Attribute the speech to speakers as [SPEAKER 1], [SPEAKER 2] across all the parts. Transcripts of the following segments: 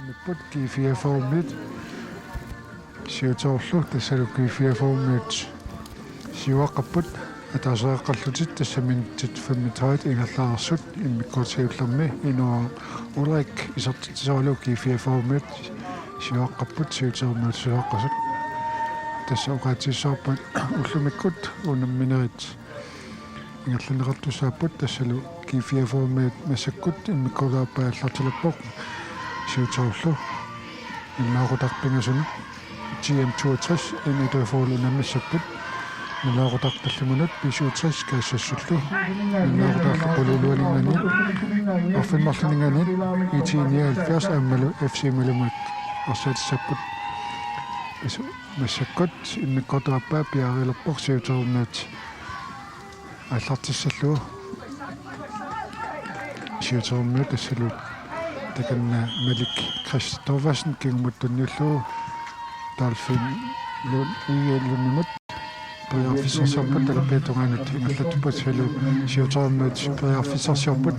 [SPEAKER 1] Niput kiifiaformit siutorlu tassalu kiifiaformit siuaqapput атаасеэққарлутит тассаминтит 35 ингаллаарсут иммиккуутсиуллерми инуа улайк исертитсоолу киифиаформит сиуаққаппут сиутермиут сиуаққасут тассаоқаатиссаарпат уллумиккут унамминерит ингалланеқартусааппут тассалу киифиаформит массаккут иммиккулааппааллартилаппоқ сиутерлу иммаагутарпингасуну GM62 инидофоолу наммассаппут налаагутарталлумунат писуутсас каассассуллу налаагутарлуқулулуанингани орфинмарлинингани ИТ-79 аммалу FC малумат арсаатиссаппут массаккут иммиккотуаппаа пиарилерпор сиутеруммаат аллартиссаллуу сиутеруммаат тассалу таканна малик Кристоферсен кингмуттунниуллуу талфин луниеллунимут Приофисерсорпут талапеэтунгаанут ингаллатуппут салу сиутеруммаат приофисерсорпут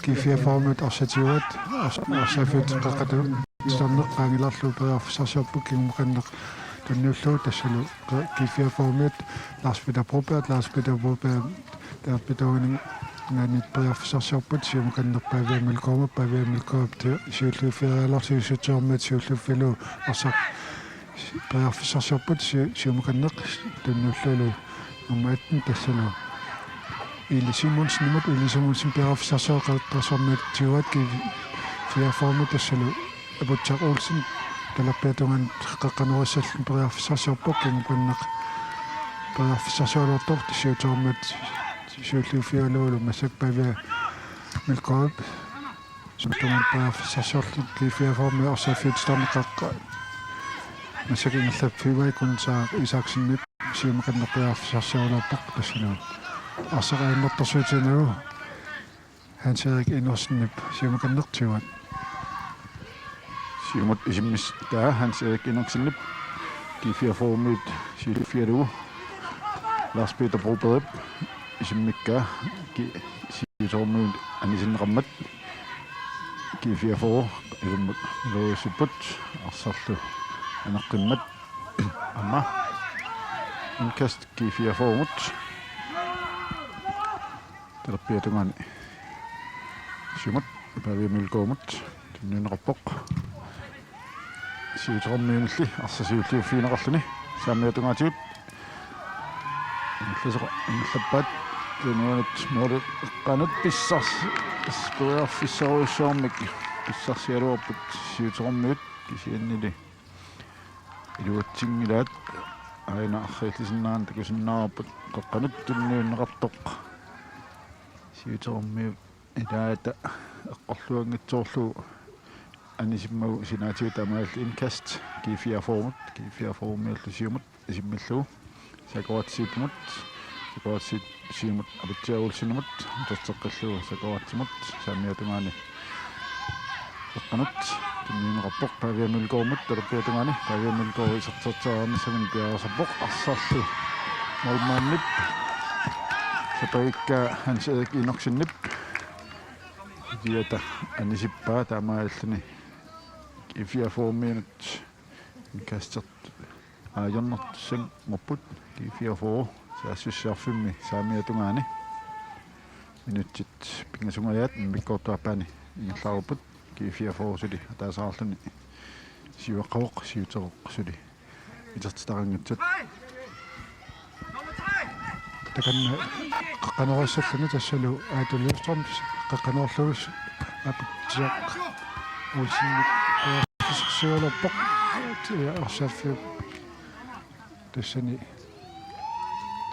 [SPEAKER 1] кифиаформат арсатиуат арсафит қақату сорнеққаангиларлу приофисерсорпут кингмуқаннеқ тунниуллуу тассалу кифиаформат Lars Peter Broberg тааппитауни нанит приофисерсорпут сиумуканнерпаавиамилкоома павиамилкоопти сиуллуффиаларсиусутермат сиуллуффилу арсақ приофисерсорпут сиумуканнеқ тунниуллулу нумааттин тассалу Ili Simonsen приофисерсоқалтарсормит тиуат кифиаформат тассалу апутсақ Олсен талаппиатунган қаққанеруссаллун приофисерсорпоқ кингупаннеқ приофисерсоолортор тиссиутермат сиуллуффиалуулу массакпавиа милкооп сутуман приофисерсоорлу кифиаформи орсааффиутстарнеқаққа массакингерлапфивай кунсаа исааксиннип сиумаканнер приофисерсоолортоқ тассалу арсараиммертэрсуутинагу Hans-Erik Andersen сиумаканнертиуат
[SPEAKER 2] сиумат исиммис таа Hans-Erik Andersen кифиаформит сиуллуффиалугу Lars Peter Broberg исиммикка сиутермуун анисиннеқармат кифиафоо илуммут лоисиппут арсарлу анаққиммат амма инкаст кифиафоомут терапиатунгани симат павиамилкоомут туннунеқарпоқ сиутермиунилли арсасиуллуффиинеқарлуни саамиатунгаатигут инлаппат тунуанат морут қанут писсарс спиоффисоруссоормик писсарсиалуарпут сиутермиут кисианнили илуатсингилаат аина архииллисиннаан такусиннаарпут қаққанут туннууннеқартоқ сиутермиут илаата эққорлуангитсоорлу анисиммагу синаатиу тамаалли инкаст кифиаформиаллу сиумут исиммиллуу сакуатсиипмут сиумут абутсиагуулсинумут тортеққиллуу сакуатсимут саамиатунгаани эққанут тунниинеқарпоқ павиамилкоомут талаппиатунгаани павиамилкоо исертертаарнисагун пиарасарпоқ арсаарлу молмааннип сапаикка Hans-Erik Andersen диата анисиппаа таамааллани кифиаформиинут кастерт аажорнэртуссам моппут кифиафоо саассуссаарфимми саамиатунгаани минутсит пингасунгаят миккортуапаани ингерлааруппут кифиафоо сули атаасаарлуни сиуаққавоқ сиутероқ сули итертитарангатсут таканна қаққанеруссаллуни тассалу аатуллуустрам қаққанерлуус апутсиақ улсинни сиолоппоқ арсааффи тассани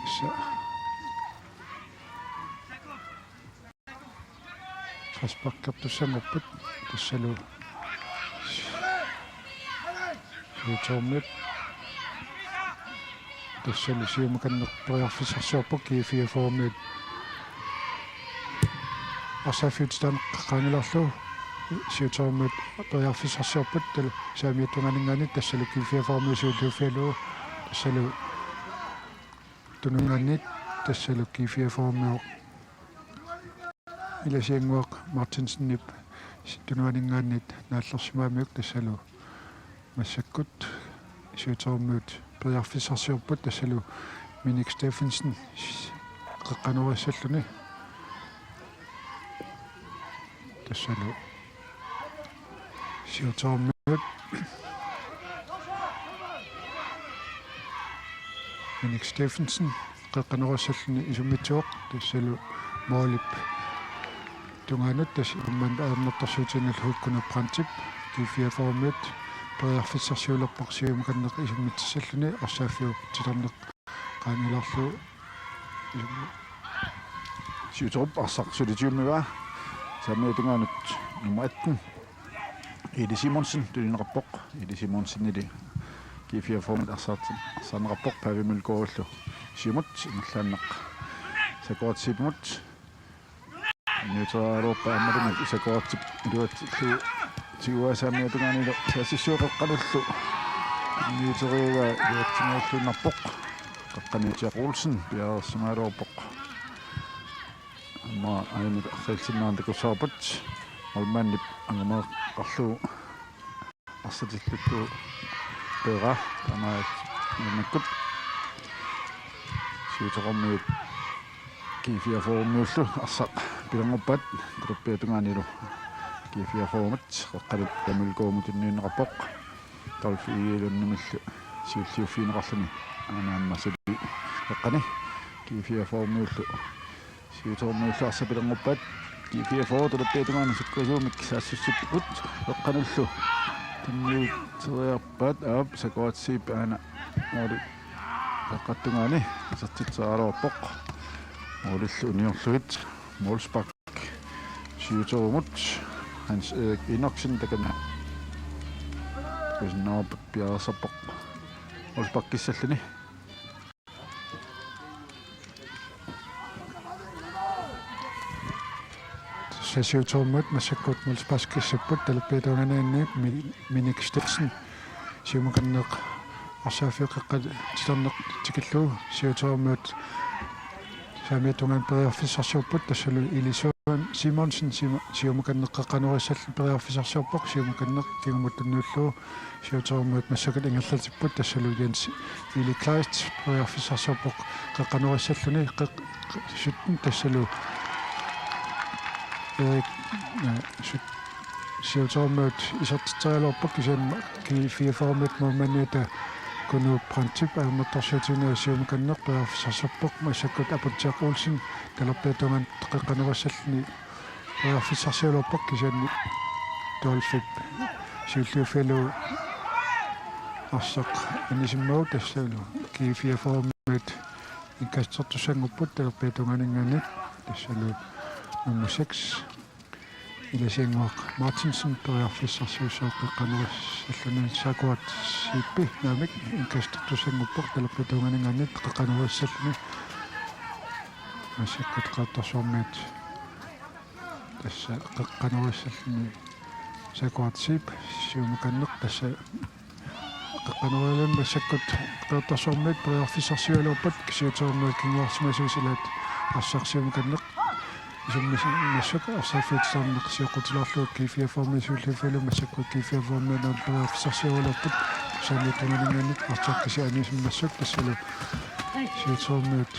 [SPEAKER 2] тасса фаспаққартуссамаппут тассалу сиутормит тассалу сиумаканнерприарфисарсуарпоқ кифиаформит арсааффиутстан қаққангиларлу сиутормит приарфисарсуарпут тал саамиаттунганингани тассалу кифиаформи сиуллуффиалуу тассалу тунунганнит тассалу кифиаформио иласиангуақ Мартинсеннип
[SPEAKER 1] tunuaningaannit naallersimaamiuk tassalu massakkut siutormuut periarfissarsiorput tassalu Minik Steffensen qaqqanuassalluni tassalu siutormuut Minik Steffensen qaqqanuassalluni isummitsuoq tassalu moolip tungaanut tas imman aarnertarsuutinal hukkunu prantip kifiaformiut periarfissarsiulerpoq siumakanneq isummitsalluni arsaaffiu tilerneq qaanilarlu
[SPEAKER 2] siutorup arsaqsulitiummiva saamiutungaanut nummer 18 Edi Simonsen tulinerappoq Edi Simonsen ili kifiaformit arsanerappoq pavimulkoorullu siumut inerlaanneq sakoatsipmut Nyutraalorpa ammalungat isakoatsip iluatsillu tiguasaamiatungaanilo sassissuoqeqqalullu nyuteriuga iluatsingaullunnarpoq qaqqaniutiaq Olsen piaersimaalorpoq amma ainut arsalsinnaан takussaarpat olmaannip angameeqqarlu arsatillikku pera tamaat nakkut siutormiut kifiaformiullu arsaq pilanguppat truppiatungaanilu kifiaformat qaqqalut tamulkoomutinneenerappoq tolfiilunnumallu siulliuffiineqarluni anaammasuli qaqqani kifiaformiullu siutormiullu arsapilanguppat kifiafor truppiatungaani sukkusuumik saassussiput qaqqanullu tinniuteriarpat aap sakoatsiip aana mooli qaqqattungaani sertitseraalorpoq Målillu uniorluit Målsbak siutorumut Hans Erik Inoksen takana kusnaap piarsappoq Målsbakkissalluni
[SPEAKER 1] siutormuut massakkut Målsbakkissapput talappiituangaanni Minik Steffensen siumakanneq arsaaffiuqeqqat tilerneq tikillu siutormuut saamiatungaan periarfissarsiorput tassalu Ilisuan Simonsen siumakanneqqaqqanuassall periarfissarsiorpoq siumakanneq kingumuttunnuullu siutormuut massakat ingerlatipput tassalu Jens Ili Kleist periarfissarsiorpoq qaqqanuassalluni sutten tassalu Erik siutormuut isertiterialorpoq kisan kifiaformit momaniuta kunu prantip aammattarsuutinaa siumakanneq periarfissarsiorpoq massakkut aputiaq Olsen talerpiatungan qaqqanuassalluni periarfissarsiulorpoq kisanni tolfip siulliuffialu arsaq anisimmagu tassalu kifiaformit inkassertussangupput talerpiatunganingaanit tassalu nummer 6 Ilasianguaq Martinsen periarfissarsiussoq qaqqanuassalluni sakuat sippi naamik inkassertussanguppor talerpiatunganingaanit qaqqanuassalluni massakkut qaattarsuarmiit tassa qaqqanuassalluni sakuat sip siumakanneq tassa qaqqanualun massakkut qaattarsuarmiit periarfissarsiualorpat kisiutormuut kinguarsimasuusilaat arsaarsiumakanneq massuk arsaaffiitsarneq siuqutilarlu kifiaformisuulliuffulu massakkut kifiaformiunaan periarfissarsiualorpat saamiutunganingaannik artarkisi anisimmassuk tassalu siutormuut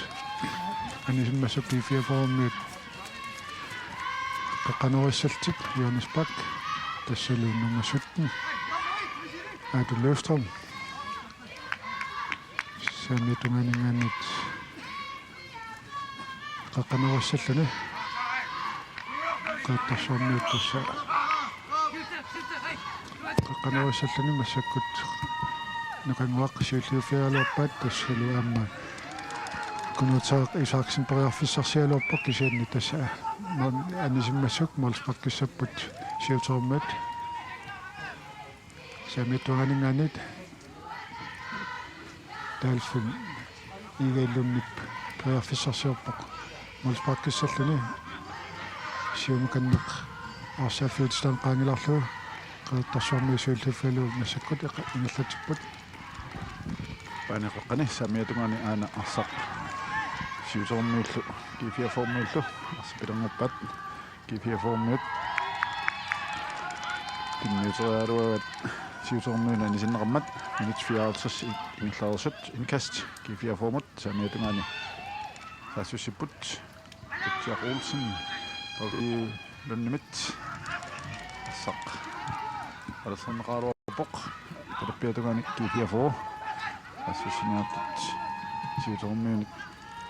[SPEAKER 1] anisimmassuk kifiaformiut qaqqanuassalltip Jonas Bak tassalu nummer 17 Adu Løvstrøm saamiutunganingaannit qaqqanuassalluni qaattarsuarmiut tassa qaqqanuassalluni massakkut naqanguaq siulliuffialorpaat tassalu aamma kunuutaaq Isaksen periarfissarsialorpoq kisanni tassa anisimmassuk Målsbakkissapput siutormuut saamiutunganingaannit taalfun igaillunnip periarfissarsiorpoq Målsbakkissalluni siumakanneq arsaaffiutistaan qaangilarlu qaattarsuarmi siulliuffialu massakkut ingerlatipput
[SPEAKER 2] paaniqaqqani saamiatungaani aana arsaq siutormiullu kifiaformiullu arsapilanguppat kifiaformiut Tinniuterialuagat siutormuina nisinneqammat minut 54 ingillarissut indkast G4-formut saamiatungaani saassipput Jack Olsen og i lunnimit saq алерсэрнеқаалуарпоқ талаппиатугаани G4 ассусинааттит сиутормиуник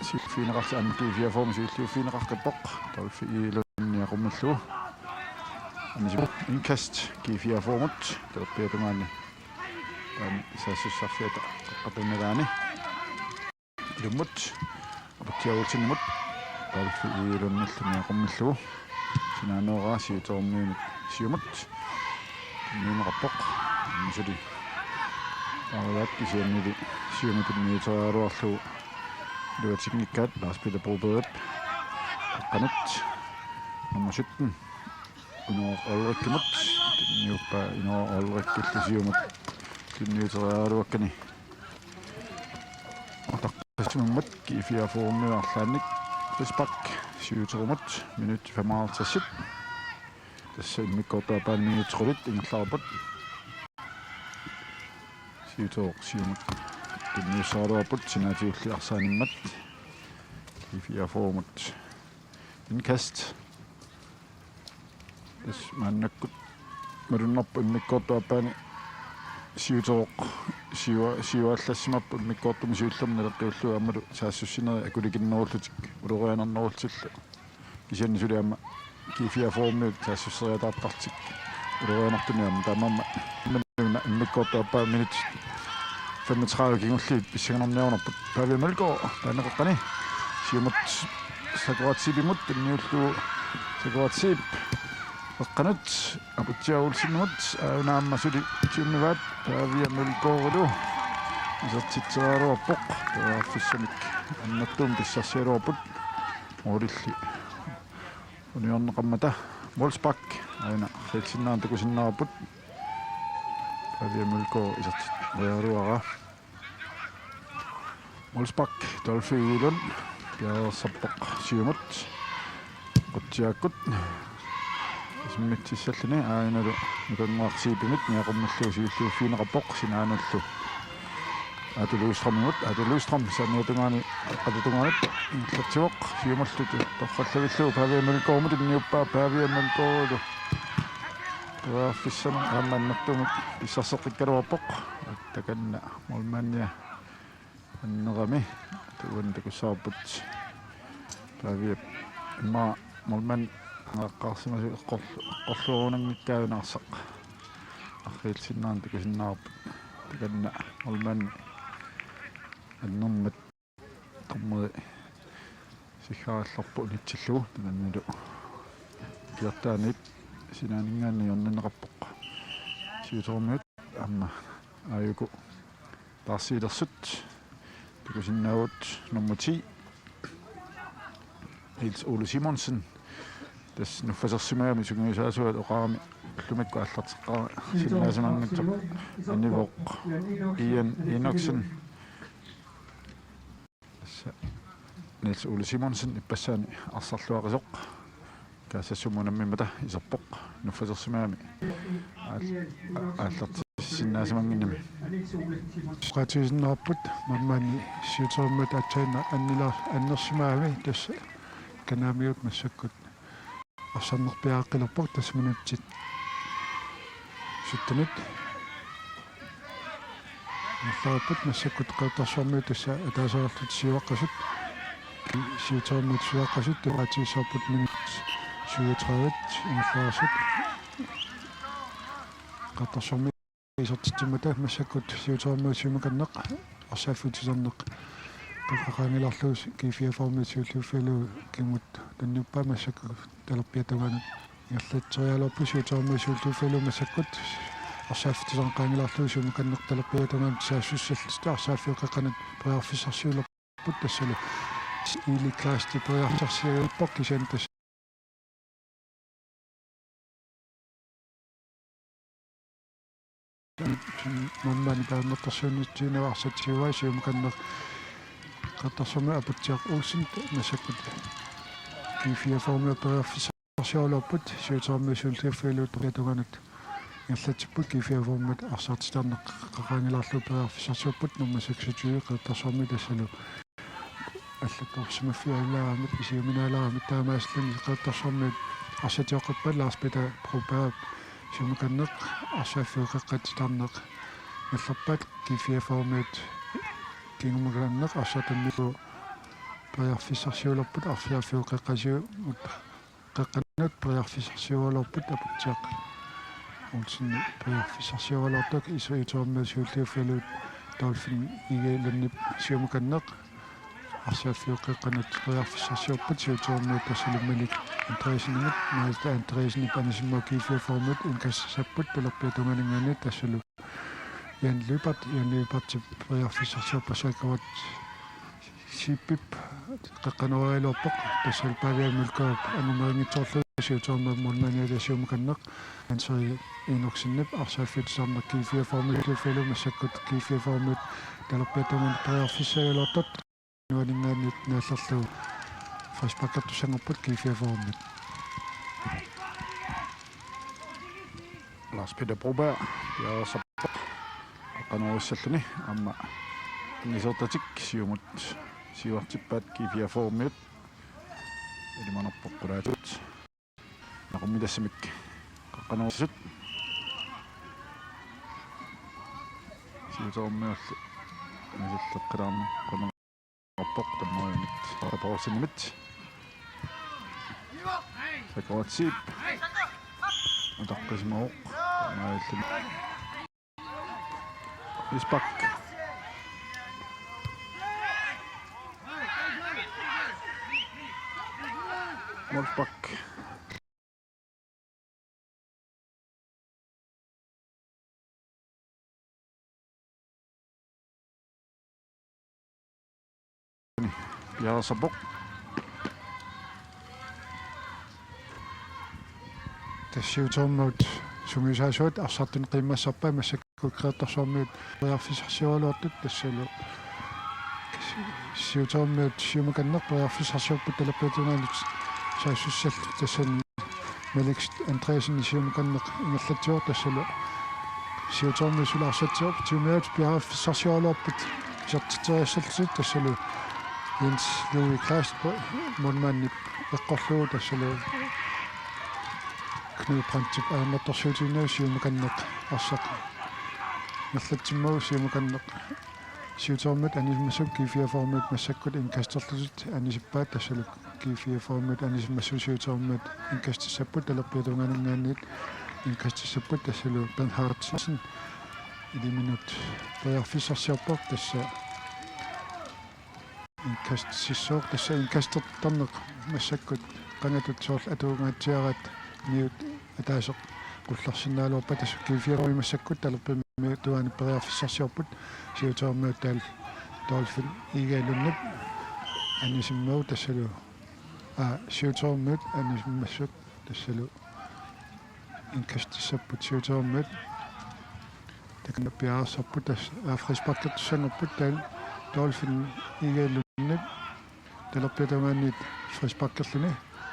[SPEAKER 2] силфинеқарса ам G4 мисиуллиуффинеқартаппоқ талфи илунниақуммаллугу амисип инкаст G4-формут талаппиатугаани таан саассуссарфиата қаққатунналаани илуммут апатиагулсиннумут талфи илунниллуниақуммаллугу синааноораа сиутормиуник сиумут нинеқарпоқ мисули тааваат кисианнили сиумутунниутериалуарлугу луатикниккаат лааспила пробеэп қанат наммасуттен уноо олриккимут тинниуппа иноо олриккиллисиумут тинниутериалуаккани атаққасуммат G4-формиарлаанник респак сиутерумут минут 55 tässä mikkotaapaan minuutsurit ingallarbut siutoorsiumut tinniusaaruaput sinaatiulliarsaanimmat G4-formut inkast das mannakkut marunnerpu mikkotaapaan siutooq siuallassimarput mikkoortumi siullernelerqiullu ammalu saassussineri akulikinnerullutik ulorianernerulsillu kisiannisuli G4-formut taasseriataartartik ulorianartuniam taamamma immikkootaappa minut 35 kingulliit pissangernerniornerput paaviamalko taanaqaqqani siumut sakuatsipimut tanniullu sakuatsip eqqanut aputiaulsinnumut aaunaammasuли tiummivaat paaviamalkoorulu isartitserialuarpoq taafissamik annattuum pissarsialuarput muulilli uniorneqammata Wolfsbach aina khitsinnaан takusinnaarput paaviamalko isartit rearuara Wolfsbach dolfiilun piaersappoq siumut quttiaakkut ismittissalluni ainalu nukanguarsiipimit niaqummallu siulluuffiineqarpoq sinaanullu Atuluustrom saamiatungaani qatutungaanit inglattivoq siumallut torrallavilluu paaviamalkoormut inniuppaa paaviamalkoorulu tuaaffissama aammaannartumut pissarseqikkaluarpoq takanna mulmaannia annerami tuun takussaarput paavia imma mulman aqaarsimasu eqqorluurunangnikkaavinarsaq arriilsinnaan takusinnaarput takanna mulman аннэрмат томмэ сихаалларпу нитсиллугу таганналу киартаанит синаанингаани орнинеқарпоқ сиутормиут амма аюку тарсиилерсут такусиннаавут номер 10 Niels Ole Simonsen тас нуффасерсимаами сугуисаасуат оқарами лумакку аллартеққара синнаасамангатсоқ аннивоқ Ian Enoksen Niels Ole Simonsen ippasaani arsarluaqasoq kaasassumunammimata iserpoq nuffasersimaami ааллартиссиннаасамангиннами
[SPEAKER 1] qatisinnerput mammaani siutormat atsaina annersimaami tassa kanaamiut massakkut арсарнерпиааққилерпок тассминутсит сутtanut нерлаарпут массаккут qeuttarsuarmiu tassa атаасаарлут сиуаққасут сиутормут сиуаққасут таатиссарпут минут 37 нерлаарсут qeuttarsuarmiu исертитсимата массаккут сиутормиу сиумаканнеқ арсааффутисернеқ qaqaqaangilarluus G4-formut siulluuffилу кимут таннуппаа массакку талерпиатагаанут иаллатсериалуарпу сиутормиу сиуллууффилу массаккут арсааффутисернеқаангиларлуу сиумаканнеқ талерпиатагаанут саассуссаллиста арсааффиоқаққанат приарфисарсиулерпут тассалу ili klaasti приарсарсиулерпоқ кисантас mammaani paannertarsuunittiinavaarsatiuai siumаканнеқ qeuttarsuarmi aputiaq Olsen masakkut G4-formut приарфисарсиулерпут сиуторми сиуллиаффилуут приатагаанут иллатиппут кифиаформат арсаартитарнеқ қақаангиларлу периарфисарсууппут нумма 26 қиттарсуарми тассалу аллатторсимаффиаллаарамит исиуминаалаарамит таамааслани қиттарсуарми арсатиоққиппал лаарспита пропаап симуканнеқ арсааффиоқеққатитарнеқ наллерпаат кифиаформат кингумаганнеқ арсатаннику периарфисарсиулерпут арфиаффиоқеққасиу қеққаннут периарфисарсиуалерпут апутсиақ улсин периарфисарсиуалертак исуитуармаа сууллиуффалуут долфин иgeelunнip сиумуканнеқ арсааффиоқеққанут периарфисарсиуппут сиутуармаа тассалуммалик интересиннит маалта интересиннип анисимма кифиаформут инкассаппут пилерпиатунганингани тассалу янлипартип периарфисарсиуппасаакават сиппип қеққануариалуарпоқ тассал павиамулкаап анумарингитсоорлу сиутуармаа мулманиала сиумуканнеқ ансери иноксиннип арсааффитсаарнак кифиаформут фэлу массаккут кифиаформут талерпиатунган периарфиссагалуартат нуанингаанит нааллерлу фаспаккаттусангорпут кифиаформут
[SPEAKER 2] Lars Peter Broberg ja sappa qanorussalluni amma nisortatik siumut siuartippaat kifiaformiut ilimanerpoqqulaatut naqummilassamik qaqqanurussut siutormiullu nisalleqqalaarni qanarpoq tammarimit qatorsinimit sakawatsit utaqqismauq maallum ispak Wolfsbak Piarasabok
[SPEAKER 1] тассиутуармаут сумисаасуут арсартин қиммассарпаа массаккут креатторсуармиут периарфисарсиуалуартут тассалу сиутуармаут сиумаканнер периарфисарсиуппут талаппиатунаалут саассуссал тассан Меликс Андреасен сиумаканнеқ ингерлатсиор тассалу сиутуармаут сулаарсатсиор тимаат периарфисарсиуалуарпут сертитериассалсут тассалу Jens Louis Kleist мунмааннип эққорлуу тассалу кнуупрантип ааматтарсуутинаа сиумаканнеқ арсақ наллатсиммау сиумаканнеқ сиутуармат анисмасук кифиаформат массаккут инкастерлусут анисиппаат тассалу кифиаформат анисмасу сиутуармат инкастиссаппут талерпиатунгаанингаанниит инкастиссаппут тассалу Бенхардсен илиминут периарфисарсиарпор тасса инкастиссоо тасса инкастертарнеқ массаккут qanatutsuorl atuungaatiarat niut ataaseq qullarsinaaluarpa tassu kifirumi massakkut talerpimmi tuani periarfissarsiorput siutuarmiut taal dolphin igaalunnup anisimmau tassalu siutuarmiut anisimmassut tassalu inkastissapпут siutuarmiut taknappiaarserput tas frisparkertussangerput taal dolphin igaalunnup talerpiatungaanniit frisparkerluni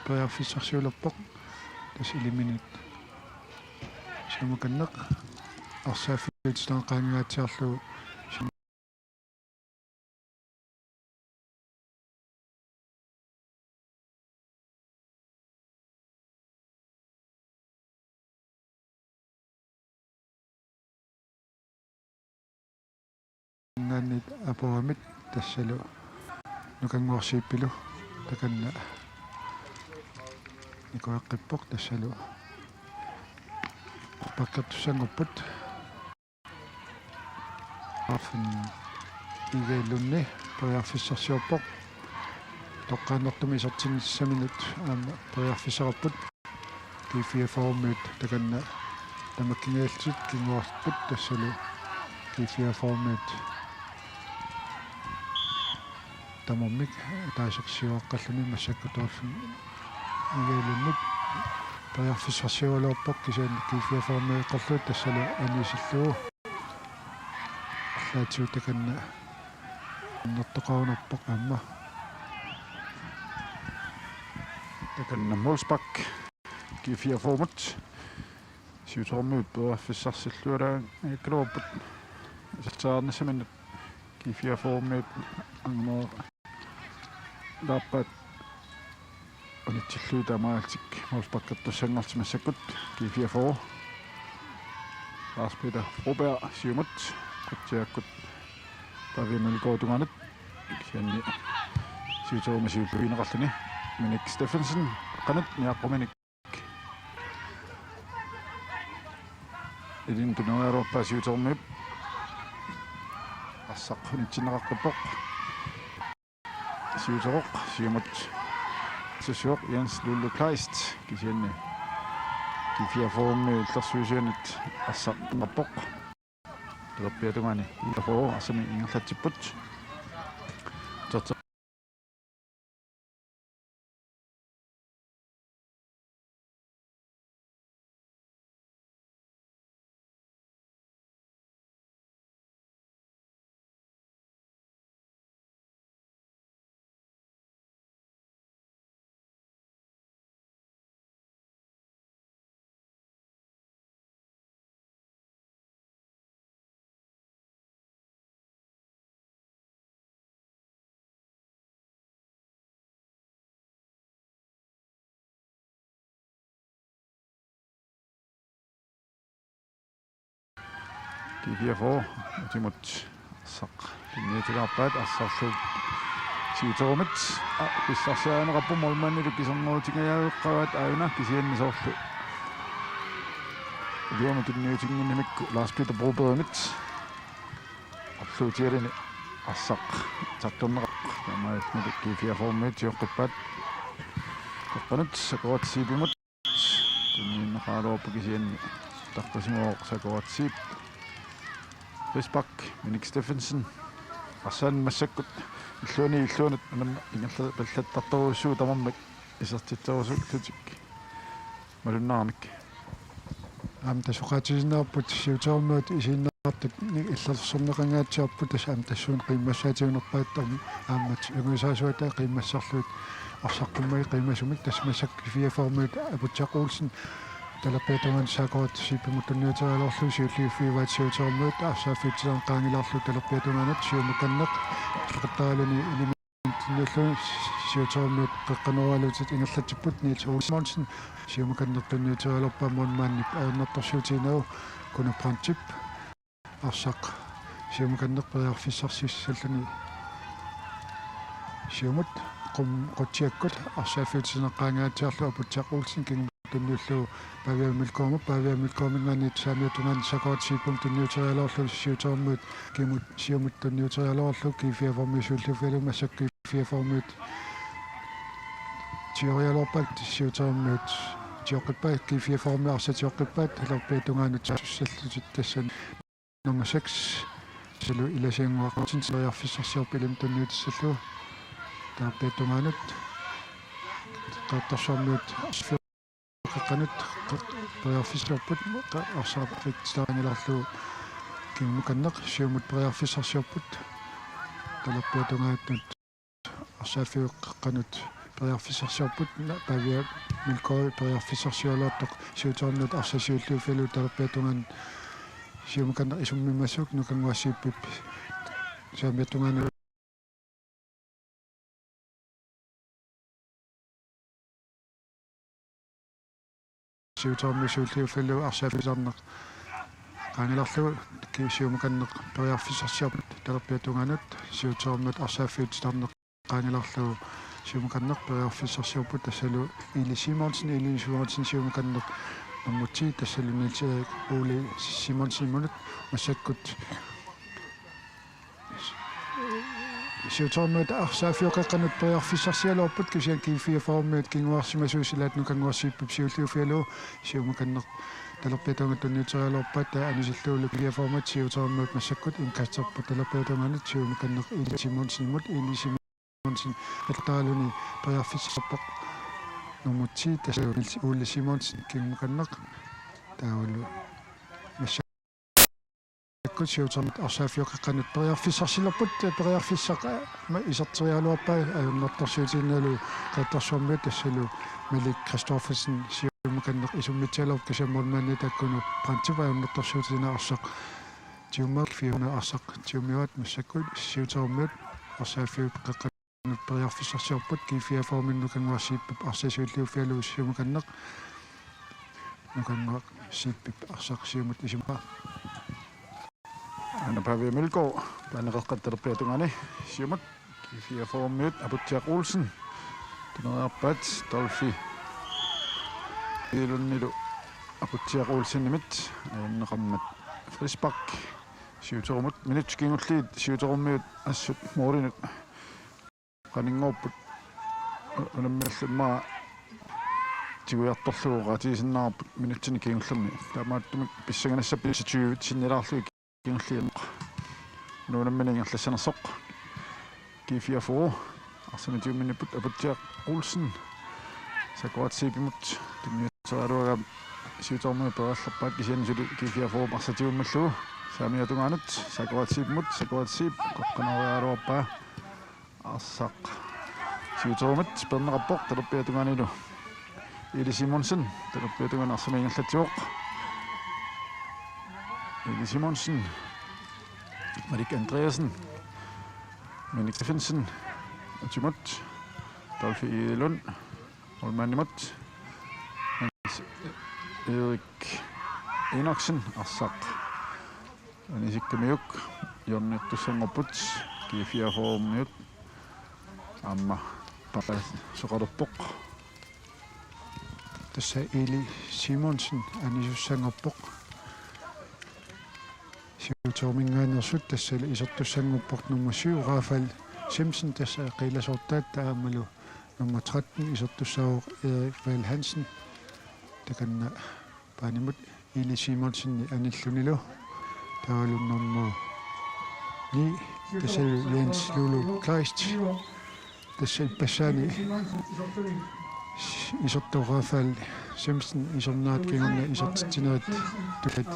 [SPEAKER 1] periarfissarsiulerpoq tas iliminit siumukanneq арсааффиутинаақаангааtsiarlu нганнит апоамит тассалу нукангуарсииппилу таканна никоэққиппоқ тассалу паккаттуссангорпут арфин иgeelunni periarfissarsiorpoq тоққааннэртуми сертинниссаминут аама periarfissarapпут кифиаформут таканна тамаккингаалтит кингуарпут тассалу кифиаформут тамаммик таасерсиуаққаллуни массаккутуарфин иgeelunni periarfissarsiuалуарпоқ кисаан кифиаформеэққарлуут тассалу анисиллуу лаатиу таканна нэртоқаунарпоқ аама
[SPEAKER 2] takanna Wolfsbak kifiaformut сиутормиут пуаффиссарсиллуалаа иккалуарпут сатсаарнасаманнат кифиафоормиут ангмоо лаппат онитсиллуу тамаалтик молпаккаттуссангартимассаккут кифиафоо Lars-Peter Broberg сиумат кутсиаккут павималгоотунганат кианни сиутормасиуллуинеқарлуни Minik Steffensen qanat miaqqumini idin tunuaruarpa siutormip ассаққунитсинеқарпоқ сиутороқ сиумат сусуоқ Jens Lullu Kleist кисианни кифиафоорми уллерсуисианит ассаққарпоқ талаппиатугани ифоо асами ингерлатсиппут кифиафоо утимут сақ тинниитигааппаат ассарлу сиуторумит писсарсиаанеқарпу молманнилу кисернерутингаяавеққаваат ааюна кисианни соорлу илиума тинниутингиннимикку Lars-Peter Broberg'ит аплуутиалини ассақ тартторнеқақ тамаатнилу кифиафоормиит сиоққиппаат тоққанут сакуатсиипимут тиннииннеқаалуарпу кисианни тартасимооқ сакуатсиип Висбак Minik Steffensen арсан массаккут иллуунат анам ингерла баллаттарторуссуу тамармак исертитторусук тутик малуннаамик
[SPEAKER 1] тасоқатисинаарпут сиутормуут исиннаартак иллерсорнеқангаатсиарпут тасаам тассуун қиммассаатигунерпааттарми ааммат югисаасуата қиммассарлуут арсаққуммаи қиммасумик тасмассак фиаформуут апутсақуулсин талаппиатуган сакорат сипимутунниутералорлу сиуллиуффиваат сиутермуут арсааффитсиан qaangilаарlu талаппиатуганат сиумаканнеқ қаттаалуни илиминтиннуллу сиутермуут қеққанеруалуутит ингерлатсиппут Niels Olsson сиумаканнертунниутералерпаа монмааннип аернартарсуутинау кунапрантип арсақ сиумаканнеқ периарфиссарсиссаллуни сиумут қутсиаккут арсааффитсинеқ qaangaatiарлу апутсақуулсин кинг tunniullu paviamilkoomingani saamiutungan sakoatsiipum tunniuterialorlu siutormuut kimut siumut tunniuterialorlu kifiaformisuullufialu massakki kifiaformuut tiorialorpat siutormuut tioqippaat kifiaformiarsatioqippaat halerpiitungaanut sussallutit tassan nummer 6 salu ilasianguaqatin seriarfissarsiorpilim tunniutissallu taarpiitungaanut qaattarsormuut qanut priorfissarput arsaarfitstaangilarlu kimmukanneq siumut priorfissarsiorput talappiatungaatnut arsaaffiuqqanut priorfissarsiorput pavia milkoi priorfissarsiolaattoq siutornut arsasiulluufilu talappiatungan siumukanneq isummimassuk nukanguassiippip saamiatungaanu siutormisuulliufilu arsaafisarneq qaangilarlu kisiumukanneq periarfissarsiorput talappiatunganut siutormut arsaaffiitstarneq qaangilarlu siumukanneq periarfissarsiorput tassalu Ili Simonsen siumukanneq nammutti tassalu Niels Ole Simonsenmunut massakkut siutormut arsaaffiuqeqqanut periarfissarsialorput kisian kifiaformiut kinguarsimasuusilaat nukanguarsiippup siulluufialu siumukanneq talerpiatungat tunniuterialorpat anisilluulu kifiaformat siutormut massakkut inkatserput talerpiatunganut siumukanneq Ili Simonsen аттаалуни periarfissarpoq nummutti tassalu Niels Ole Simonsen kingukanneq taawallu siutormut arsaaffiuqeqqanut periarfissarsilerput periarfissaqa iserterialuarpaa ajunnertarsuutiinnalu qaattarsuarmiut tassalu Milik Christoffersen siumakanneq isummitsalorp kasamormaanni takkunu prantipaunnertorsuutina arsaq tiummaak fiuna arsaq tiumiuat massakkuit siuterummiut arsaafiup qaqqanut periarfissarsiorput kiifiaforminnu kanguarsiippap arsasuulliuffialu siumakanneq nukanguaq siippip arsaq siumut isuma
[SPEAKER 2] ana Paviamilko planeqeqqatterpiatungani siumut kiifiaformiut aputiaq Olsen tunerarpat Dolfi ilunnilu aputiaq Olsenimit ayunneqammat Frisbak siuterumut minutskiingulliit siuterummiut assut moorinut qaninngorput unammiallammaa tiguiartorluuqa tiisinnaarput minutsini kiingullerni taamaattumik pissanganassapi 20 sinnilaarlugi kiingulliinqa nuunamminingerlassanersoq kiifiafuru arsamitiumminniput aputiaq Olsen sakuatsiipimut timmiuteraaluaga siuterummi perallerpaat kisianisuli kiifiafuru arsatiummallugu saamiatungaanut sakuatsiip qoqqanoriaaluarpaa arsaq siuterumit perneqappoq talerpiatungaanilu Eli Simonsen talerpiatungan arsamiingerlatiuq Eli Simonsen Marik Andreasen Minik Steffensen Timot Dolfi Lund Olmanimot Erik Enoksen arsaq anisikkumiuk jorniuttussanngorput kiifiaformiut amma papa soqalerpoq
[SPEAKER 1] tassa Eli Simonsen anisussanngorpoq siutermingaannersut tassali isertussanguppoq numma 7 Rafael Simpson tassa qilasortaat taamalu numma 13 isertussaaruq Erik Val Hansen takanna paanimut Eli Simonsen anillunilu taalun numma 9 tassali Jens Lulu Kleist tassal passani isertu Rafael Simpson isernaat kingorna isertittinerit tulat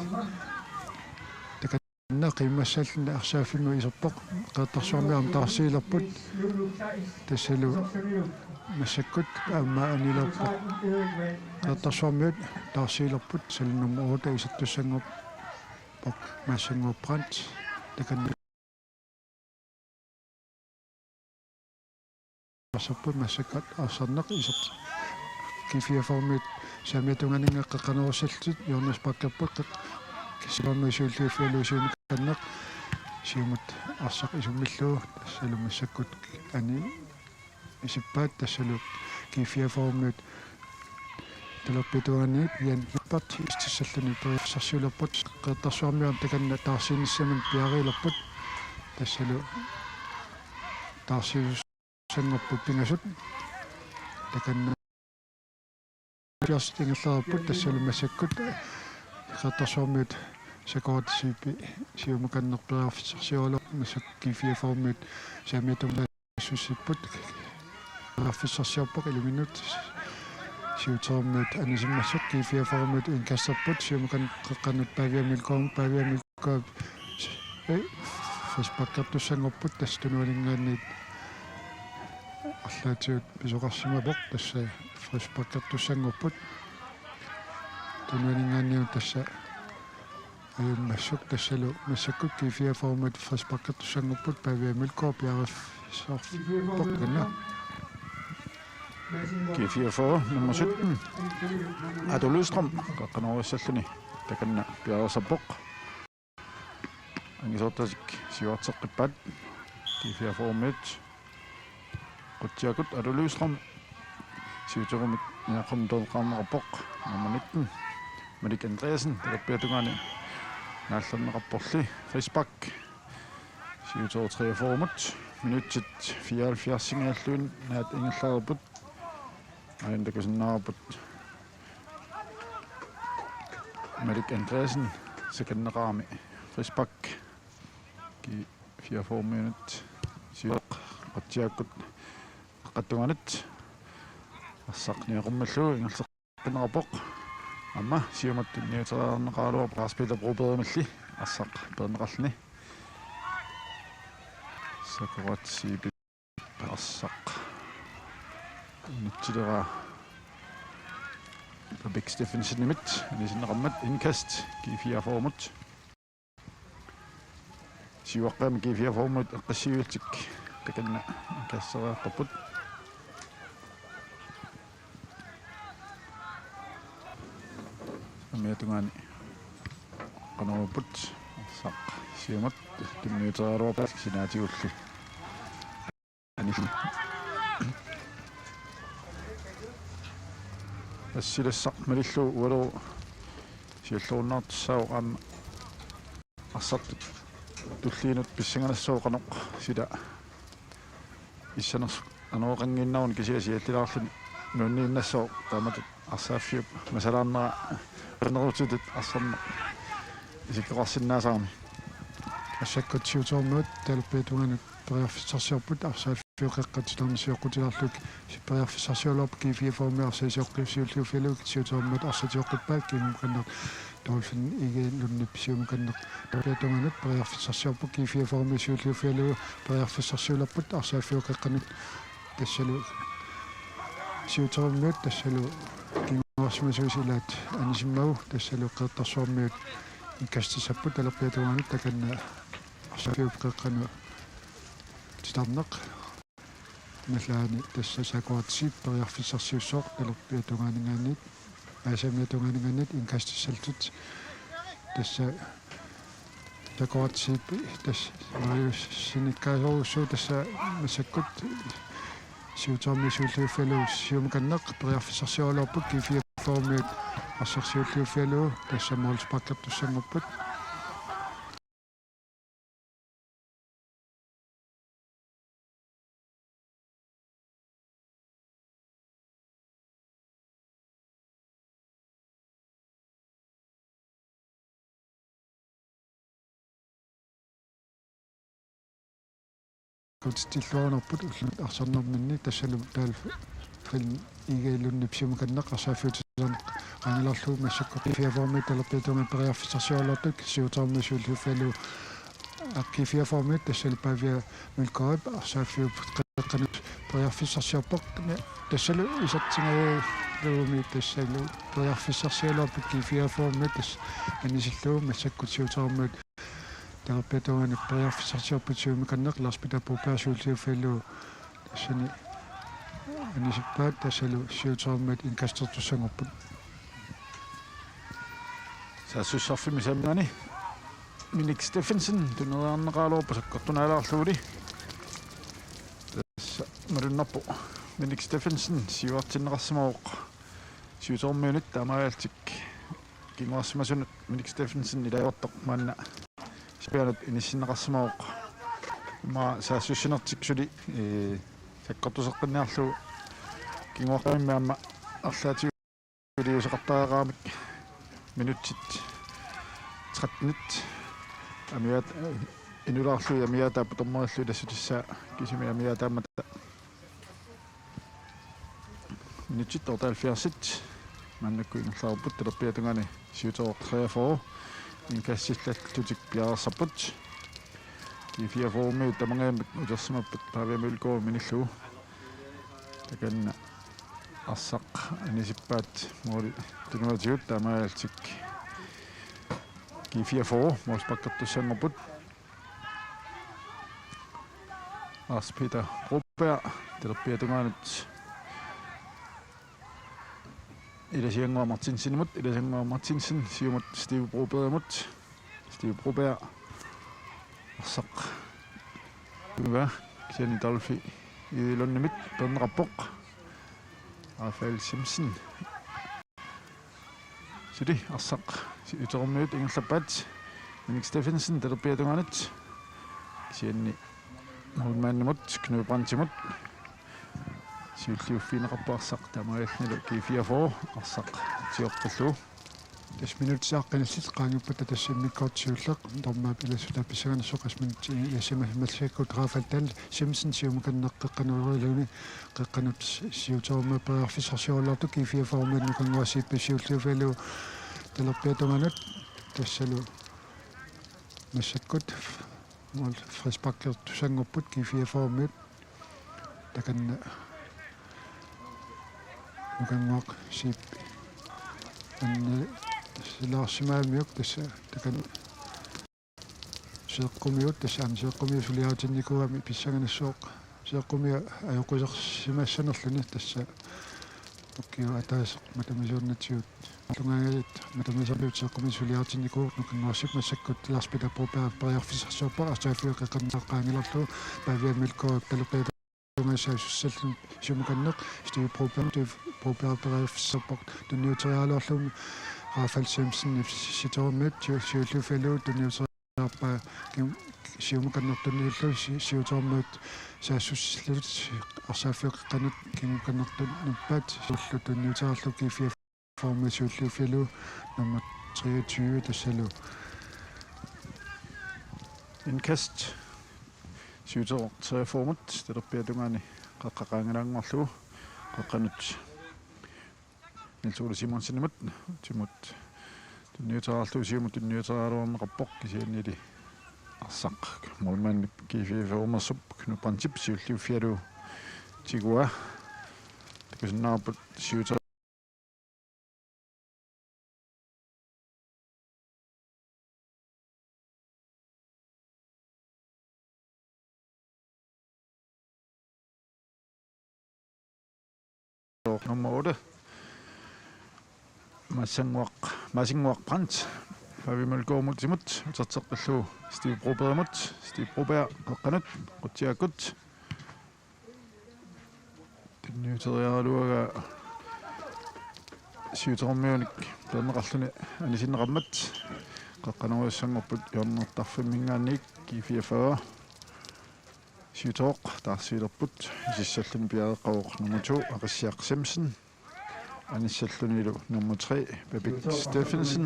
[SPEAKER 1] takanna qimmassallna arsaafinnu iserpoq qaattarsuarmiam taarsiilerput tassalu massakkut aamma anilerput qaattarsuarmiut taarsiilerput salnumma uta isertussangorpoq maassanguupprant takanna arsappu massakkat arsarneq isert kiifiaformiut saamiatunganingeqqaqqanerussallut yornispakkappuq kisiornuisuulliuffialuusiunikkanneq siumut arsaq isummilluu tassalu massakkut ani isippaat tassalu kiifiaformiut talerpituanniit yanpart istissalluni periarsarsiulerput qeertarsuarmiam takanna taarsiinissaman piariilerput tassalu taarsiussangorput pingasut takanna piarstingerlerput tassalu massakkut qeertarsuarmiut sakuatissiipi siumakannerperiarfissarsiualo massakkiifiaformiut saamiatungaassussipput periarfissarsiorpoq iluminut siuterummiut anisimmassuk kiifiaformiut inkasserput siumakan qaqqannut Paviamilkoop Frisbakkertussangorput tasstunualingaanniit арлаатиут писоқарсимапоқ тасса фриспаккертуссангорпут тунуанингаанниу тасса аюммассук тассалу массаккут кифиаформат фриспаккертуссангорпут Paviamilkoop яарифсаарфоқ канна
[SPEAKER 2] kiifiafuru nummer 17 Ado Løgstrøm qaqqaneruissalluni takanna piarersappoq angisortasik siuarteqqippaat kiifiaforumit qutiakut Ado Løgstrøm siuterumit niaqum toolqaarnerappoq nummer 19 Marik Andreasen talerpiatungani naallerneqarporli Frisbak siuteru 43 minutsit 74 naat ingerlerput ayantakusinnaarput Marik Andreasen sekanneqaami Frisbak ki 44 minut siuq qatiakkut qaqqattunganit ассақниақуммаллуу ингерлеққинерапоқ амма сиуматту ниутераарнеқаалуа пааспила проперималли ассақ пернеқарлни сакуатсиби ассақ нитсилера Bæk Steffensen i midt. Det er sådan rammet indkast. G4 formut. Sivaqqam G4 formut. Qassiultik. Takanna inkassera paput. Amiatungani. Qanuput. Saq. Siumut. Timniutaruapal sinaatiullu. Anisi. Assilassaq malillu ualu sialluunnaartussaaoqaamma арсартут туллиинут писсанганассооқанеқ сила иссанерс анооқангиннаун кисиасиаллилаарлуни нуннииннассоо таамат арсааффиуп масалаарнера эрнерутитут арсарне исиккеқарсиннаасаарми
[SPEAKER 1] ассаккутсиутормуут талппитуганут периарфиссарсиорпут арсааффиуқеққатиларнисиоққутиларлук периарфиссарсиолорп кифиаформиарсаисиоққивсиуллуфилук сиутормут арсатиоққиппаак киммуқаннер dolphin ikke lunde psium kan der периарфиссарсиорпут кифиаформиарсиуллуфилук периарфиссарсиолорпут арсааффиуқеққанут тассалу сиутормуут тассалу кингуарсимасуисилаат анисиммагу тассалу қеэттарсуармиут иккастисаппут талерпиатуганут таканна арсааффиуқеққану титарнеқ наллаани тассасакуатсип периарфиссарсиуссоо талерпиатугаанингаанит асамиатугаанингаанит инкастиссалтут тасса такуатсип тасс мариус синиккаасоруссуу тасса масаккут сиутормисууллуффалу сиумаканнеқ периарфиссарсиолорпут кифиаформиут арсарсиуллуффалу тасса моолспаккертуссангуппут кутстиллуарнерпут уллут арсарнэрминни тассалу таал фрин игаилунни псимуканнеқ арсааффиутисернеқ qaangalorluu массакко кифиаформи талерпиатума периарфиссарсиолортук сиутормисууллуффалу аккифиаформи тассалу павиа милкоап арсааффиуп қеққанут периарфиссарсиорпоқ тассалу исартингаву лууми тассалу периарфиссарсиолорпут кифиаформи тасс анисиллуу массакку сиутормиут талерпиатугаани периарфиссарсиорпут сиумиканнеқ ларспита пуупаасууллуффалу тассани анисиппаат тассалу сиутормиут инкастертуссангорпут саассуссарфими саммани Minik Steffensen tunnerаарнеqaaluorpa sakkortunaalaarluuli tassa malunnerpu Minik Steffensen siuartinneqarsimauq siutormiunit taamagaaltik kinguarsimasunut Minik Steffensen ilayortoq maanna spianut inissinneqarsimauq ma saassussinertiksuli sakkortuseqqinniarlu kinguarqamimmaamma арлаатиули усеқартаагаамик минутсит 13 амиат инулаарлу амиата путорморлу тассутисса кисими амиатаамата минутсит тотал фиарсит маннакку ингерлаарпут талерпиатунгани сиутооққриафоо инкассиллаттутик пиарсаппут кифиафооми тамангаамик утерсимаппут павиамулкоо миниллуу таканна арсақ анисиппаат моли тунуатиут таамаалтик G4 målspakkertussangorput Lars Peter Broberg talерпиатунгаанут иласиангуа Мартинсенмут иласиангуа Мартинсен сиумут Стив Broberg арсақ уга кисани талфи илоннимит пернераппоқ Rafael Simpson сиди арсақ сиутермиут ингерлаппаат Minik Steffensen талерпиатунгаанут кисианни хулмааннамут кнуупрантимут сиуллиуффинеқарпаарсақ тамаалнилу G4 арсақ тиорпаллуу 10 минутсааққинассит qaanguppata тассиммиккортсиуллеқ нормаап илассута писсаганерсоқас минути ясимахималлакку Rafael Simpson сиумаканнеққеққанурилагуни қеққанут сиутермиу периарфиссарсиорларту G4 формат нукангуасиипписиуллуфалу талерпиатунгаанут тассалу массаккут мол фриспаккертусангорпут G4 формат таканна нукангуақ сииппи ан силаарсимаамиук тасса такан сеэккумиут тассаами сеэккумиу сулиаатинникуами писсаганассооқ сеэккумиа аюққусарсимаассанерлүни тасса оккиу атаасеқ матамисууннатсиут лунгагалит матамисарпиут сеэккумиу сулиаатинникуу нукингорсип массаккут ларспита пропаа париарфисарсуарпаа артаафиук эққарнеққаангиларлу павиамилкоо талеқиа тумассаавсаллун сумуканнеқ стив пропаа париарфиссарпақ тунниутериаалоорлуми Rafael Simpson ситормит сиуллуфалуу тунниутериарпаа сиумуканнертунниуллу сиутормуут саассуссаллут арсааффиоққанут кимуканнертун нуппаат сиуллу тунниутериарлу кифиа форма сиуллуфалуу номер 23 тассалу
[SPEAKER 2] Indkast сиутеқартеформат талерпиатунгаани қаққақаангалаангорлугу қаққанут Нилсуули Симонсиннамат тимут тунниутераарлу сиумут тунниутераалуарнеқарпоқ кисианнили арсақ молман кифиафеумерсуп кнупантип сиуллиуффиалу тигуа такусиннаарпут сиутер nummer 8 Masingwaq Brandt Pavimulgoomut timut utarteqqallu Steve Broberg qaqqanut qutiakut tinniuterialuaga siutermiunik perneqarluni anisinneqammat qaqqanuussangorput yornertarfimmingaanniik kifiafaga siutoq taarsiilerput isissallun piareqqavuq nummer 2 Arissiaq Simpson Anissallunilu nummer 3 Babette Steffensen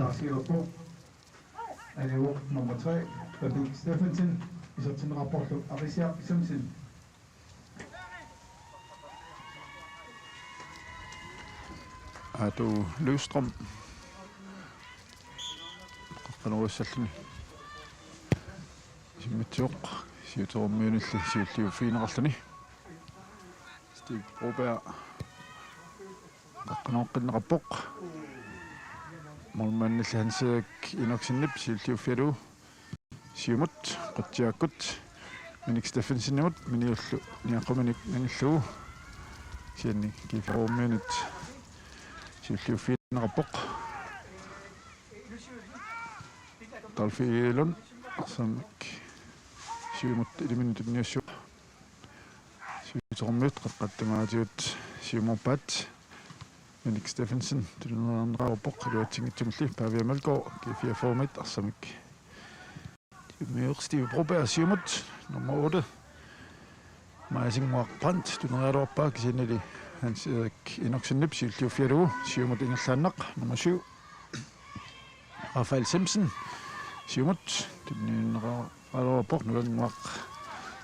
[SPEAKER 3] nummer 3 Babette Steffensen isatsin rapportu Arissiaq Simpson
[SPEAKER 2] Adu Løvstrøm qaqqanuussalluni simmitsuoq siutormiunilli siulliuffiineqarluni Steve Broberg qaqqanuoqqinneqarpoq molmannilli hanseek inoksinniп siulliuffialu siumut qutiakkut minik Steffensinnimut miniullu niaqqaminik nangillugu sianni kiiferuummiunit siulliuffiineqarpoq talfiilun arsamik siumut iliminutuniassu siutormiut qaqqattumaatiut siumorpaat Minik Steffensen tunnernerneraqarpoq luatsingittumulli Paviamalgård G4-formit arsamik Steve Broberg siumut nummer 8 Masingwaq Brandt tunnernerluarpaa kisinnali Hans Erik Inoksenniп siulliuffialugu siumut ingerlaannaq nummer 7 Rafael Simpson siumut tunnerneraqarpoq nulanguaq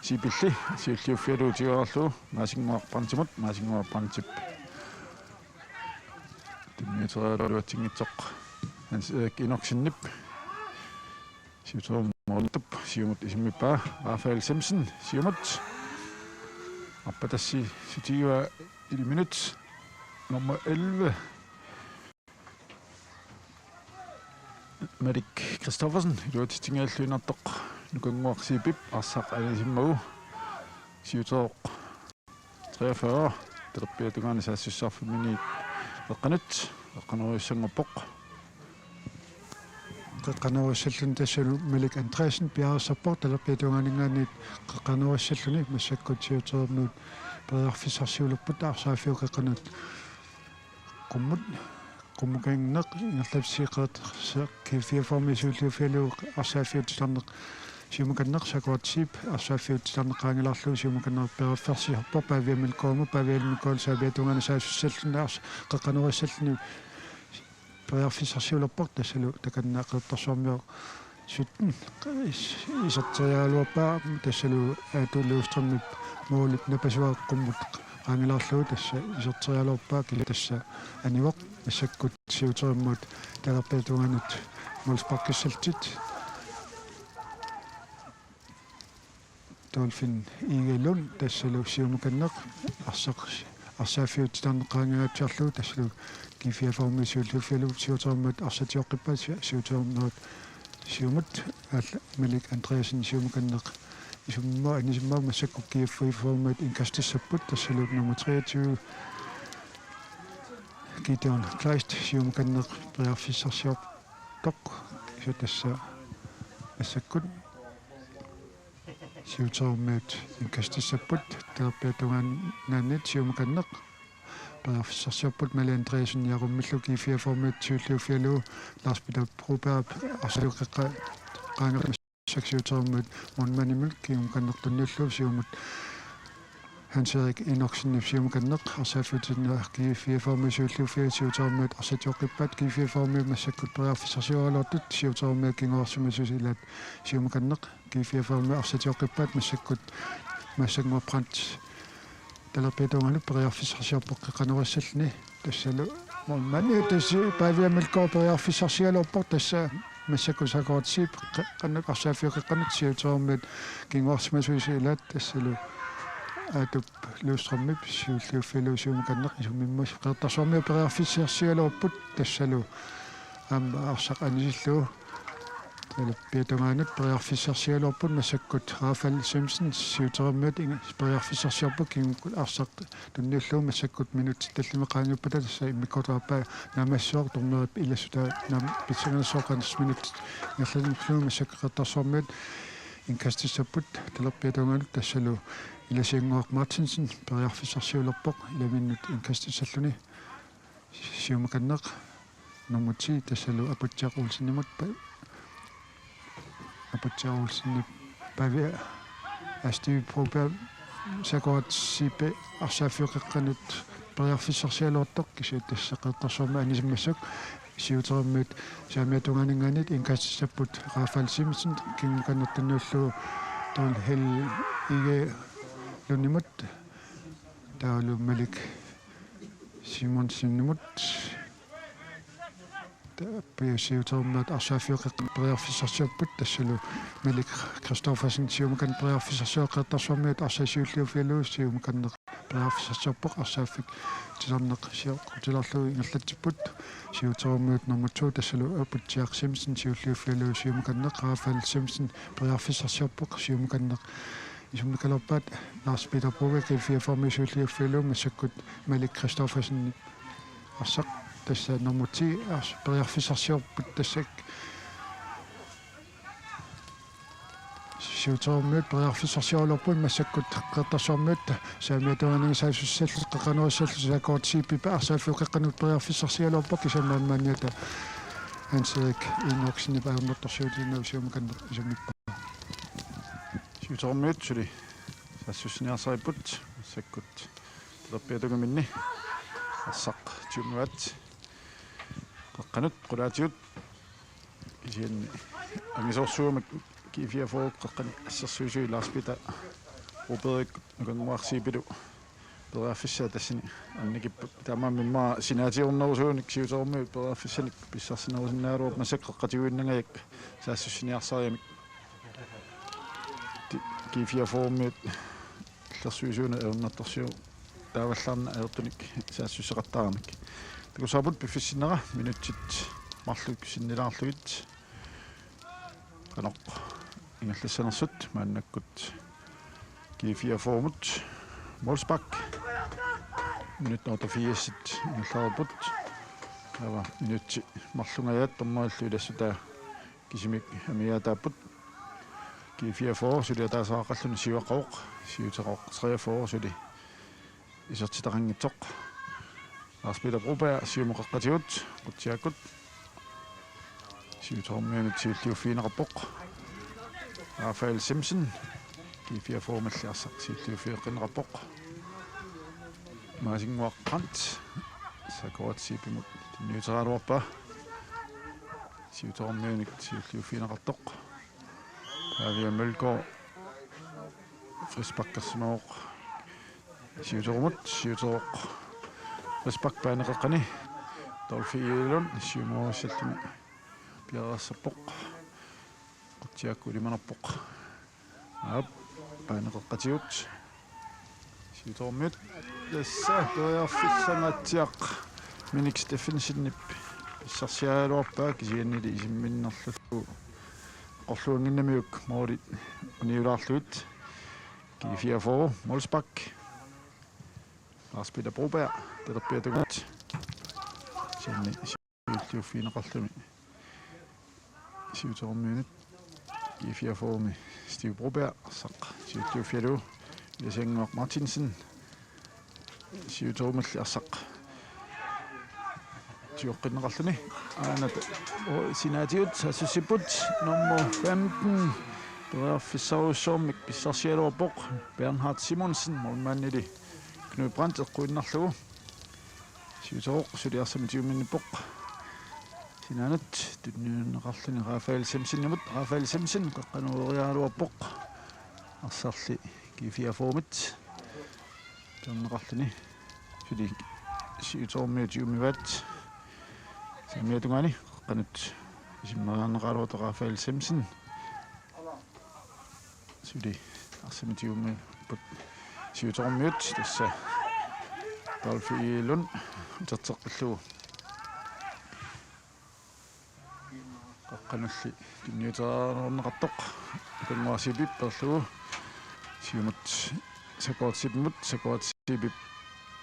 [SPEAKER 2] sipilli siulliuffialugu tigaarlugu Masingwaq Brandt Tinniuterialuatsingitsoq Hans Erik Inoksenniп siutormorlutup siumut isimmipaa Rafael Simpson siumut appatassi sitiua iliminut nummer 11 Madik Christoffersen luatstingaallunartoq nukanguarsiipip arsaq anisimmagu siutoq 43 terpiatungaani saassissarfimini eqqanut eqqanuussangorpoq
[SPEAKER 1] qaqqanuussallun tassalu Malik Andreasen piarersarpoq talerpiatungaanингаанниит qaqqanuussalluni massakkutiuterernuut periarfissarsiulupпут аарсаафиук eqqanut qummukainneq ingerlapsiiqeet kifiaformisuulluufialu arsaafiutitarneq siumukanneq sakuartisiip arsaafiutitarneqaangilarluu siumukanneq periarfarsiarpoq paviamilkool saapiatungaani saassussalluna qaqqanuussalluni periarfissarsiulerpoq tassalu takannaaqeertarsuarmio sutten iserteriaaluarpaa tassalu aatulluustremmip muulit napasuaqqummut qaangilarluu tassa iserteriaaluarpaa kila tassa anivoq massakkut siuterimmuut talerpiatungaanut mulsparkissaltit Dolphin igelun tassalu siumukanneq arsaq арсааффиутиларнеқаангаатсиарлугу тассалу кифиаформи сиуллуффиалу сиутермат арсатиоққиппа сиутернерат сиумат алла малик андреасен сиумаканнеқ исумма анисимма массакку киффиформат инкастиссаппут тассалу nummer 23 Gideon Kleist сиумаканнеқ приарфиссарсиор тоқ сутасса массаккут сиутермат инкастиссаппут терпиатунгаан нааннит сиумаканнеқ приарфиссарсиорпут мали андреасен яруммиллу кифиаформат сиуллуффиалу Lars Peter Broberg арсалуқеққа qaangerma saksiutermut monmanimul kiumkannertunniullu siumut Hans-Erik Enoksen siumukanneq arsaafutinna kiifiaformi suulluuffiasiutermut arsatioqqippat kiifiaformi massakkut priarfissarsiualortut siutermi kingoarsumissusilat siumukanneq kiifiaformi arsatioqqippat massakngorprant talerpetungalu priarfissarsiorpoqqeqanerissallni tassalu monmani tassi paaviamilkor priarfissarsialorpor tassa массакусакоортсип каннак арсааффиоқеққанут сиутермит кингуарсимасуисилаат тассалу аатуп луустроммип сиуллуффилуусиумаканнеқ исуммиммас қеэртарсуарми опериарфиссиарсиалуарпут тассалу аама арсақ анисиллуу пиатунгаанут приарфиссарсиалуарпут массаккут Рафал Симпсон сиутермит приарфиссарсиарпут кингуккут арсақ тунниуллуу массаккут минут таллимеқаангуппата тасса иммиккотааппаа намассуар турнерап илассута нам питсиганерсооқанс минут яллалимплуу массаккеқартарсуармит инкастиссаппут талерпиатунгаанут тассалу иласиангоақ Мартинсен приарфиссарсиулерпоқ иламиннут инкастиссаллуни сиумаканнеқ номути тассалу апутсиақулсинимут апутсиақулсини павиа астиви пробер сакоатсипе арсааффиоқеққанут приарфиссарсиалуартоқ кисуаттассақеэртарсуарма анисиммассак сиутермит саамиатунгаанингаанит инкастиссаппут Рафал Симпсон кингуканнертаннуллу тол хел иге лунимут таалу малик Симон синнумут пиасиутермат арсааффиоқеққан приарфиссарсиорпут тассалу малик Кристоферсен сиумакан приарфиссарсиоқеқартарсуармиут арсаасиуллиуффиалуу сиумаканнеқ приарфиссарсиорпоқ арсааффик тиларнеқ сиоқутиларлуу ингерлатсиппут сиутермиут номер 2 тассалу апутсиақ Симпсон сиуллиуффиалуу сиумаканнеқ Рафал Симпсон приарфиссарсиорпоқ сиумаканнеқ исуммикалерпаат Lars Peter Broberg кифиаформи сиуллиуффиалуу массаккут малик Кристоферсен арсақ тасса номер 10 приарфиссарсиорпут тассак сиутермиут приарфиссарсиорлорпут массаккут қеэртарсуармиут саамиатуанангисаасуссаллу қеқанеруссаллу сакоортсиппипа арсааффиоқеққанут приарфиссарсиалуарпоқ кисамааммааниата Hans-Erik Enoksen пааммертарсуутиннау сиумаканнеқ исуммиппа
[SPEAKER 2] сиутермиут сули саассуссиниарсариппут массаккут талерпиатугаминни ассақ тиумнуат қеққанут қулаатиут кисианни ангисорсуумак кифиафоо қеққан ассерсуисуи Lars Peter Broberg нугангуарсиипилу периарфиссаа тассани анникиппа таамааммимма синаатиорнерусууник сиутермиут периарфиссаник писсарсинерусиннаалуап масак қеққатигуиннагаяк саассуссиниарсариамик кифиафоомиут лерсуисууна эернартарсиу тааваллаарна аертуник саассуссеқартаарамик такусаапут пиффиссинера минутсит марлук синнилаарлугит каноқ ингаллассанерсут мааннаккут кифиафоомут Молсбак минут 84 ингаллаарпут ава минутси марлунгаят томмааллу илассута кисимик амиатааппут кифиафоо сулиатаасаақаллуни сиуаққоқ сиутероқ 43 сули исертитақангитсоқ Lars Peter Broberg сиумоқаққатиут қутсиаккут сиутермиунут сиуллиуффиинеқарпоқ Рафаэл Симпсон кифиафоо маллиарсақ сиуллиуффиеққинеқарпоқ маасингуаққант сакоатсипимут ньютралуарпа сиутермиунут сиуллиуффиинеқартоқ Павиа Мølgaard фрисбаккерсимаоқ сиутермут сиутероқ фрисбакпаанеқаққани толфиилун сиумоорсаллуни пиарассаппоқ қутсиакку лиманерпоқ аап паанеқаққатиут Siutormiut tassa tuiarfissangaatiaq Minik Steffensinnip pissarsiaaluarpaa kisiannili isimminnerlullu qorluanginnamiuk moolit uniulaarluit G44 Molsbak Lars Peter Broberg Terpiatugut sinni siulluuffiineqarlumi siutormiunit G44 mi Steve Broberg saq siulluuffialu Jessengmark Martinsen siutormulli arsaq tiuqqinneqarluni aanat sinaatiut sassussiput nummer 15 Berfissaruussormik pissarsialuarpoq Bernhard Simonsen molmaannili Knud Brandt eqquinnarlugu siutoroq suliarsami tiuminnipoq sinaanut tunniunneqarluni Rafael Semsenimut Rafael Semsen qaqqanuuriaaluarpoq arsarli G44-mit tunneqarluni suli siutormiut tiumivat samiatungani qaqqanut isimmeriarneqaluut Rafael Semsen suli arsami tiumiput siutormiut tassa Dolphiilun terteqqillugu qaqqanulli tunniuteraanerneqartoq kunguasipip perlugu siumut sakuatsipip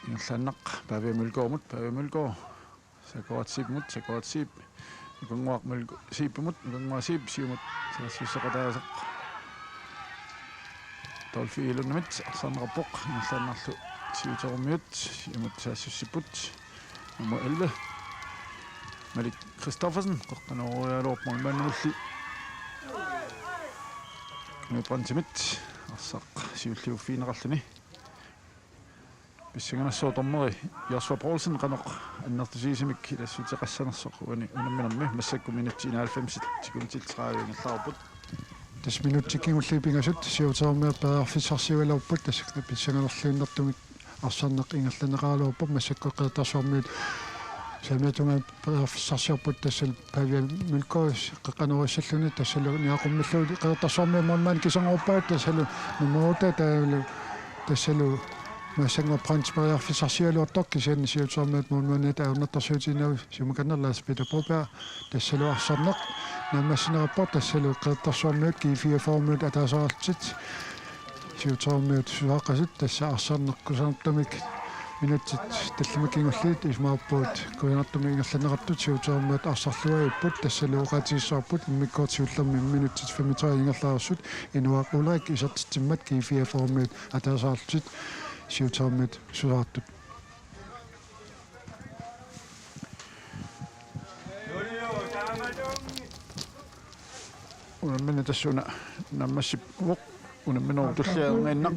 [SPEAKER 2] ingerlaannaq Pavia Mølgaard sakuatsip kunguaq siipimut kunguasip siumut saassussaqataaseq Dolphiilunmit arsanerpoq ingerlaannarlu siutormiut siumut saassussiput nummer 11 Malik Christoffersen qaqqanuuriaaluorpol maannulli Knupantimit arsaq siulliuffiineqarluni писсаганассуутормери Joshua Poulsen qanoq аннертусиисимик илассутеқассанерсоқ унамминерми массакку минутти 90 секундтилтраавингерлаарпут
[SPEAKER 1] тас минуттиккингуллипингасут сиутермиа пеарфиссарсивалерпут тассакна писсаганерлуиннэртумик арсарнеқ ингерланеқаалууппа массакку қеэтарсуармиут самиатунга пеарфиссарсиарпут тассал Pavia Mølgaard қеқанеруиссаллуни тассалу ниақуммиллуи қеэтарсуармиа маммаан кисангорпаат тассалу номерута таалу тассалу Masanga Prince Fissarsialuartoq kisianni siutermiut muunnuanit aunnertarsuutiinau simukannerlaas Peter Broberg tassalu arsarneq naammassinerapport tassalu qeettarsuarmiut G44-miut ataasaraltit siutermiut suaqasut tassa arsarneqkusanertamik minuttit tallamikingulliit ismaappuut kuinartumi ingerlaneqartut siutermiut arsarluajupput tassalu uqatiissaarput immikkoortiullermi minuttit 35 ingerlaarsut inuaq Ulrik isertitsimmat G44-miut ataasaraltit siutermiut susaartut
[SPEAKER 2] unamminna tassuna nammassip uoq unamminor tulliaernginnaq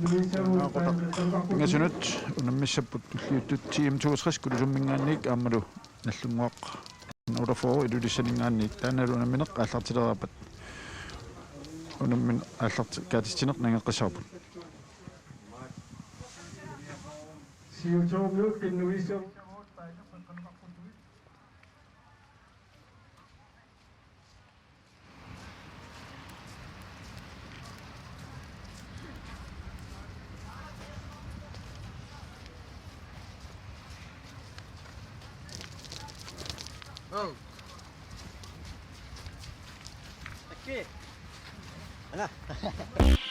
[SPEAKER 2] ingasunut unammissapput tulliuttut team 62 kulusummingaanniik aammalu nallunguaq nordafoo ilulissaningaanniik taanalu unammineq aallartileraappat unammin aallartikkaatistineq nangeqqissaarput
[SPEAKER 3] siutormiut kinnuisser
[SPEAKER 4] Oh. Sakit. Alah.